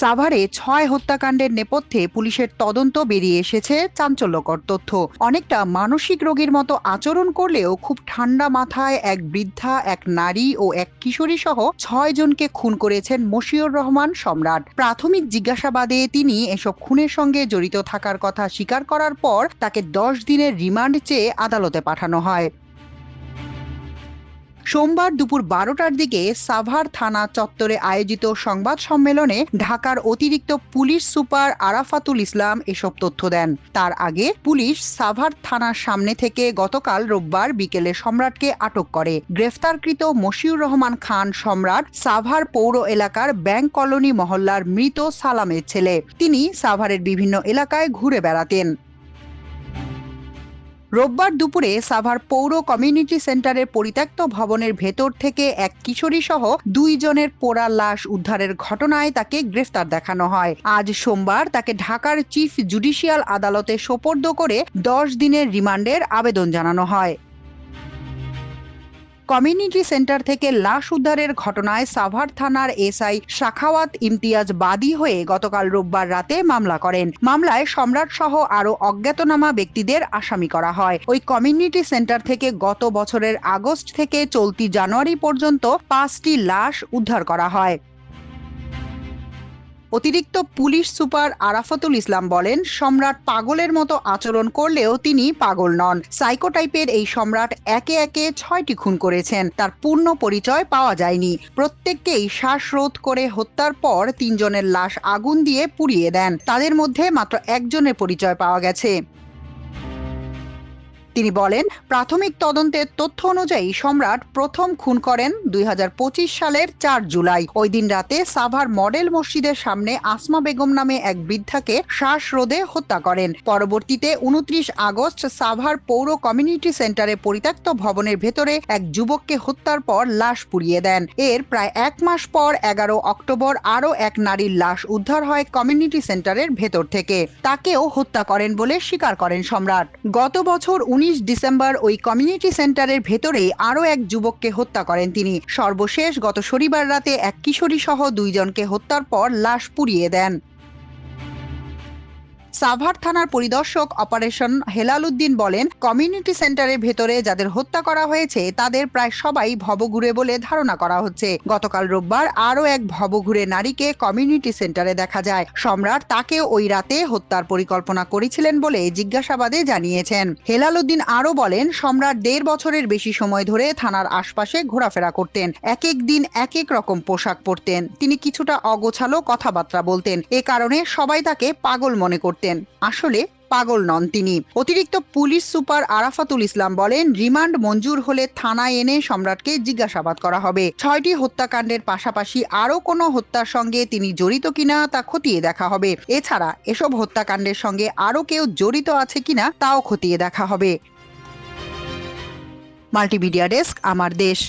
সাভারে ৬ হত্যাকাণ্ডের নেপথ্যে পুলিশের তদন্ত বেরিয়ে এসেছে চাঞ্চল্যকর তথ্য। অনেকটা মানসিক রোগীর মতো আচরণ করলেও খুব ঠান্ডা মাথায় এক বৃদ্ধা, এক নারী ও এক কিশোরী সহ ৬ জনকে খুন করেছেন মশিউর রহমান সম্রাট। প্রাথমিক জিজ্ঞাসাবাদে তিনি এসব খুনের সঙ্গে জড়িত থাকার কথা স্বীকার করার পর তাকে ১০ দিনের রিমান্ড চেয়ে আদালতে পাঠানো হয়। সোমবার দুপুর ১২টার দিকে সাভার থানা চত্বরে আয়োজিত সংবাদ সম্মেলনে ঢাকার অতিরিক্ত পুলিশ সুপার আরাফাতুল ইসলাম এসব তথ্য দেন। তার আগে পুলিশ সাভার থানার সামনে থেকে গতকাল রোববার বিকেলে সম্রাটকে আটক করে। গ্রেফতারকৃত মশিউর রহমান খান সম্রাট সাভার পৌর এলাকার ব্যাংক কলোনি মহল্লার মৃত সালামের ছেলে। তিনি সাভারের বিভিন্ন এলাকায় ঘুরে বেড়াতেন। রোববার দুপুরে সাভার পৌর কমিউনিটি সেন্টারের পরিত্যক্ত ভবনের ভেতর থেকে এক কিশোরী সহ ২ জনের পোড়া লাশ উদ্ধারের ঘটনায় তাকে গ্রেফতার দেখানো হয়। আজ সোমবার তাকে ঢাকার চিফ জুডিশিয়াল আদালতে সোপর্দ করে ১০ দিনের রিমান্ডের আবেদন জানানো হয়। কমিউনিটি সেন্টার থেকে লাশ উদ্ধারের ঘটনায় সাভার থানার এসআই শাখাওয়াত ইমতিয়াজ বাদী হয়ে গতকাল রোববার রাতে মামলা করেন। মামলায় সম্রাট সহ আরও অজ্ঞাতনামা ব্যক্তিদের আসামি করা হয়। ওই কমিউনিটি সেন্টার থেকে গত বছরের আগস্ট থেকে চলতি জানুয়ারি পর্যন্ত ৫টি লাশ উদ্ধার করা হয়। অতিরিক্ত পুলিশ সুপার আরাফাতুল ইসলাম বলেন, সম্রাট পাগলের মতো আচরণ করলেও তিনি পাগল নন। সাইকো টাইপের এই সম্রাট একে একে ৬টি খুন করেছেন। তার পূর্ণ পরিচয় পাওয়া যায়নি। প্রত্যেককেই শ্বাসরোধ করে হত্যার পর ৩ জনের লাশ আগুন দিয়ে পুড়িয়ে দেন। তাদের মধ্যে মাত্র একজনের পরিচয় পাওয়া গেছে। তিনি বলেন, প্রাথমিক তদন্তের তথ্য অনুযায়ী সম্রাট প্রথম খুন করেন ২০২৫ সালের ৪ জুলাই। ওই দিন রাতে সাভার মডেল মসজিদের সামনে আসমা বেগম নামে এক বৃদ্ধাকে শ্বাসরোধে হত্যা করেন। পরবর্তীতে ২৯ আগস্ট সাভার পৌর কমিউনিটি সেন্টারে পরিত্যক্ত ভবনের ভেতরে এক যুবককে হত্যার পর লাশ পুড়িয়ে দেন। এর প্রায় ১ মাস পর ১১ অক্টোবর আরও এক নারীর লাশ উদ্ধার হয় কমিউনিটি সেন্টারের ভেতর থেকে। তাকেও হত্যা করেন বলে স্বীকার করেন সম্রাট। গত বছর ১৯ ডিসেম্বর ওই কমিউনিটি সেন্টারের ভেতরেই আরও এক যুবককে হত্যা করেন তিনি। সর্বশেষ গত শনিবার রাতে এক কিশোরী সহ ২ জনকে হত্যার পর লাশ পুড়িয়ে দেন। সাভার থানার পরিদর্শক অপারেশন হেলাল উদ্দিন বলেন, কমিউনিটি সেন্টারের ভেতরে যাদের হত্যা করা হয়েছে তাদের প্রায় সবাই ভবঘুরে বলে ধারণা করা হচ্ছে। গতকাল রোববার আরও এক ভবঘুরে নারীকে কমিউনিটি সেন্টারে দেখা যায়। সম্রাট তাকে ওই রাতে হত্যার পরিকল্পনা করেছিলেন বলে জিজ্ঞাসাবাদে জানিয়েছেন। হেলাল উদ্দিন আরও বলেন, সম্রাট ১.৫ বছরের বেশি সময় ধরে থানার আশপাশে ঘোরাফেরা করতেন। এক এক দিন এক এক রকম পোশাক পরতেন। তিনি কিছুটা অগোছালো কথাবার্তা বলতেন। এ কারণে সবাই তাকে পাগল মনে করতেন। আসলে পাগল নন তিনি। অতিরিক্ত পুলিশ সুপার আরাফাতুল ইসলাম বলেন, রিমান্ড মঞ্জুর হলে থানায় এনে সম্রাটকে জিজ্ঞাসাবাদ করা হবে। ৬টি হত্যাকাণ্ডের পাশাপাশি আরও কোনো হত্যার সঙ্গে তিনি জড়িত কিনা তা খতিয়ে দেখা হবে। এছাড়া এসব হত্যাকাণ্ডের সঙ্গে আরও কেউ জড়িত আছে কিনা তাও খতিয়ে দেখা হবে। মাল্টিমিডিয়া ডেস্ক, আমার দেশ।